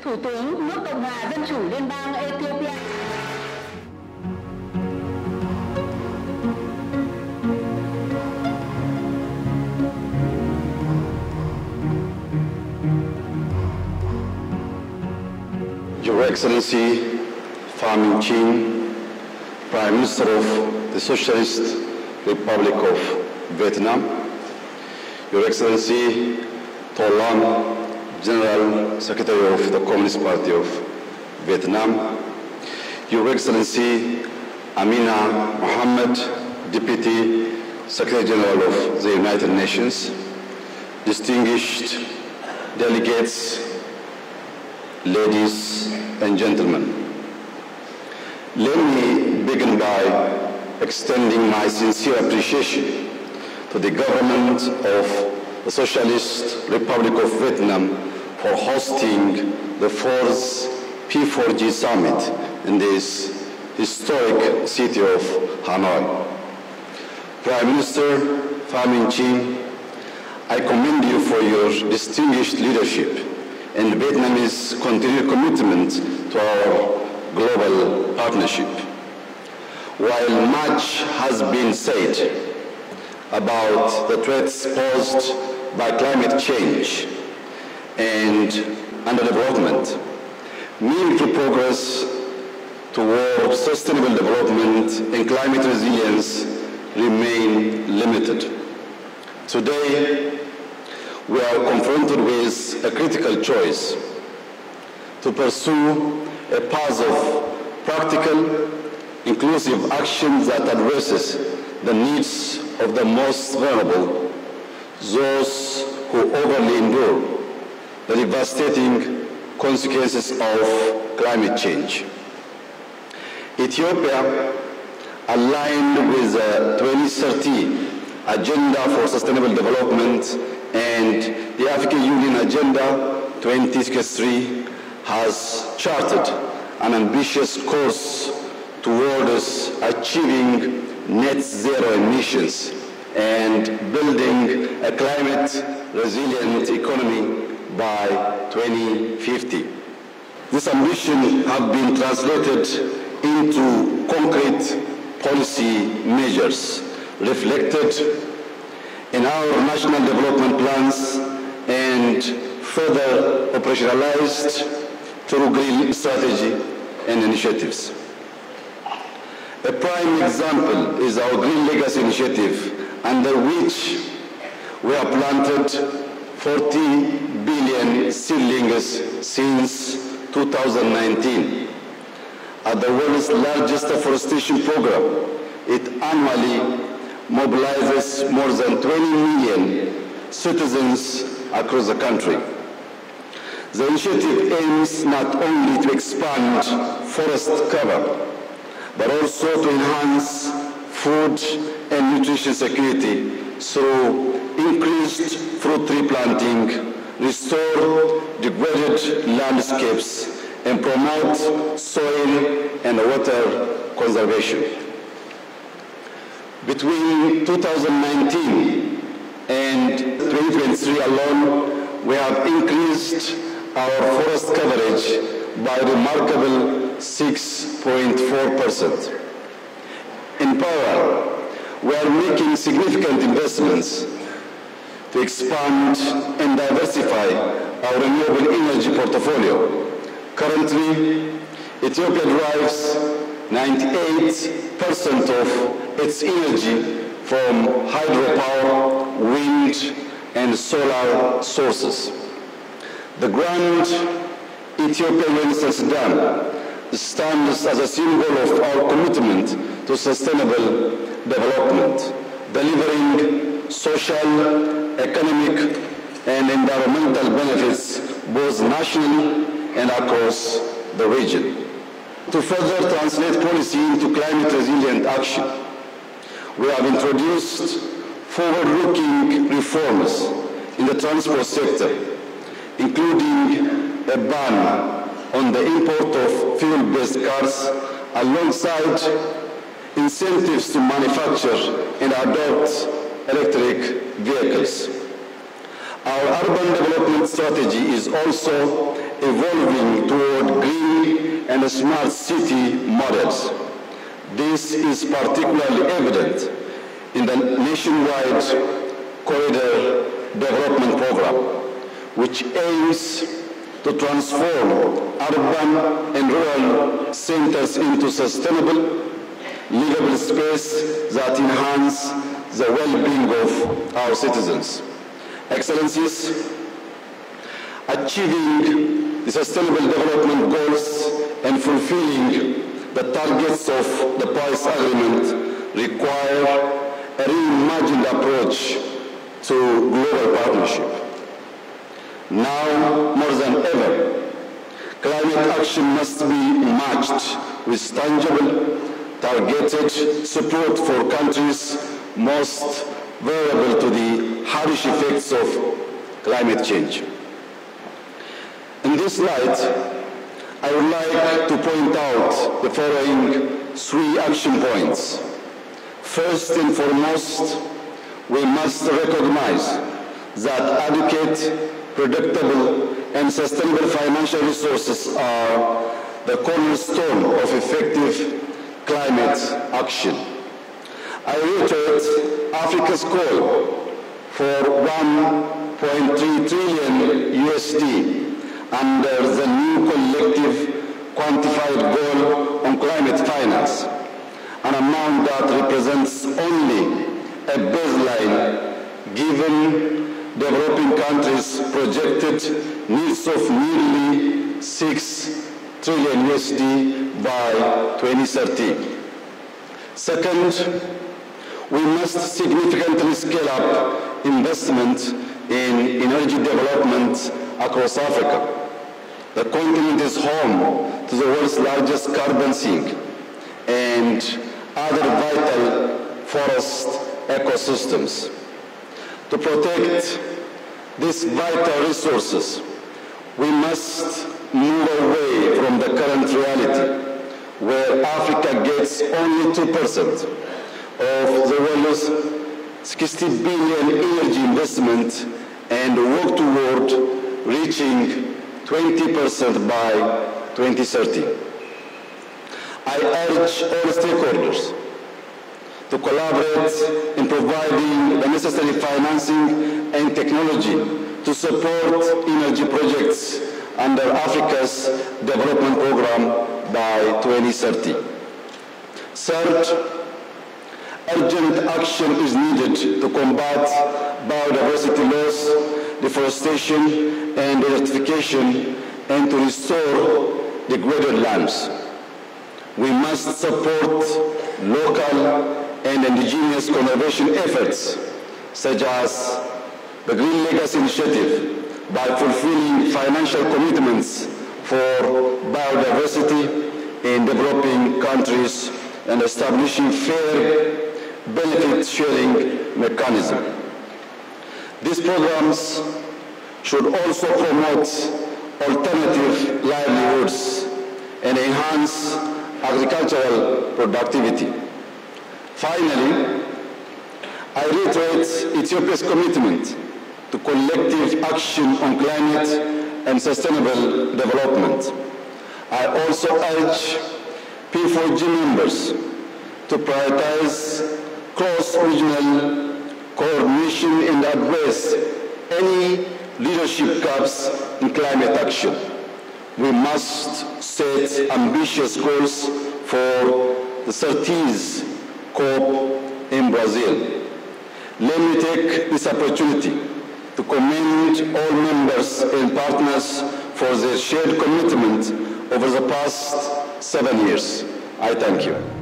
Thủ tướng nước Cộng hòa Dân chủ Liên bang Ethiopia. Your Excellency Pham Chin, Prime Minister of the Socialist Republic of Vietnam, Your Excellency To Lam, General Secretary of the Communist Party of Vietnam, Your Excellency Amina Mohammed, Deputy Secretary General of the United Nations, distinguished delegates, ladies and gentlemen. Let me begin by extending my sincere appreciation to the government of the Socialist Republic of Vietnam for hosting the 4th P4G Summit in this historic city of Hanoi. Prime Minister Pham Chin, I commend you for your distinguished leadership and Vietnamese continued commitment to our global partnership. While much has been said about the threats posed by climate change and underdevelopment, meaningful progress toward sustainable development and climate resilience remain limited. Today, we are confronted with a critical choice: to pursue a path of practical, inclusive action that addresses the needs of the most vulnerable, those who overly endure the devastating consequences of climate change. Ethiopia, aligned with the 2030 Agenda for Sustainable Development and the African Union Agenda 2063, has charted an ambitious course towards achieving net zero emissions and building a climate-resilient economy by 2050. This ambition has been translated into concrete policy measures reflected in our national development plans and further operationalized through green strategy and initiatives. A prime example is our Green Legacy Initiative, under which we have planted 40 billion seedlings since 2019. At the world's largest afforestation program, it annually mobilizes more than 20 million citizens across the country. The initiative aims not only to expand forest cover, but also to enhance food and nutrition security through increased fruit tree planting, restore degraded landscapes, and promote soil and water conservation. Between 2019 and 2023 alone, we have increased our forest coverage by a remarkable 6.4%. In power, we are making significant investments to expand and diversify our renewable energy portfolio. Currently, Ethiopia derives 98% of its energy from hydropower, wind, and solar sources. The Grand Ethiopian Renaissance Dam stands as a symbol of our commitment to sustainable development, delivering social, economic, and environmental benefits both nationally and across the region. To further translate policy into climate-resilient action, we have introduced forward-looking reforms in the transport sector, including a ban on the import of fuel-based cars alongside incentives to manufacture and adopt electric vehicles. Our urban development strategy is also evolving toward green and smart city models. This is particularly evident in the nationwide corridor development program, which aims to transform urban and rural centers into sustainable, livable space that enhance the well-being of our citizens. Excellencies, achieving the sustainable development goals and fulfilling the targets of the Paris Agreement require a reimagined approach to global partnership. Now, more than ever, climate action must be matched with tangible, targeted support for countries most vulnerable to the harsh effects of climate change. In this light, I would like to point out the following 3 action points. First and foremost, we must recognize that adequate, predictable, and sustainable financial resources are the cornerstone of effective climate action. I reiterate Africa's call for 1.3 trillion USD under the new collective quantified goal on climate finance, an amount that represents only a baseline given developing countries' projected needs of nearly 6 trillion USD by 2030. Second, we must significantly scale up investment in energy development across Africa. The continent is home to the world's largest carbon sink and other vital forest ecosystems. To protect these vital resources, we must move away from the current reality where Africa gets only 2% of the world's 60 billion energy investment and work toward reaching 20% by 2030. I urge all stakeholders to collaborate in providing the necessary financing and technology to support energy projects under Africa's development program by 2030. Third, urgent action is needed to combat biodiversity loss, deforestation, and desertification, and to restore degraded lands. We must support local and indigenous conservation efforts, such as the Green Legacy Initiative, by fulfilling financial commitments for biodiversity in developing countries and establishing fair benefit-sharing mechanisms. These programs should also promote alternative livelihoods and enhance agricultural productivity. Finally, I reiterate Ethiopia's commitment to collective action on climate and sustainable development. I also urge P4G members to prioritize cross-regional coordination and address any leadership gaps in climate action. We must set ambitious goals for the 30th COP in Brazil. Let me take this opportunity to commend all members and partners for their shared commitment over the past 7 years. I thank you.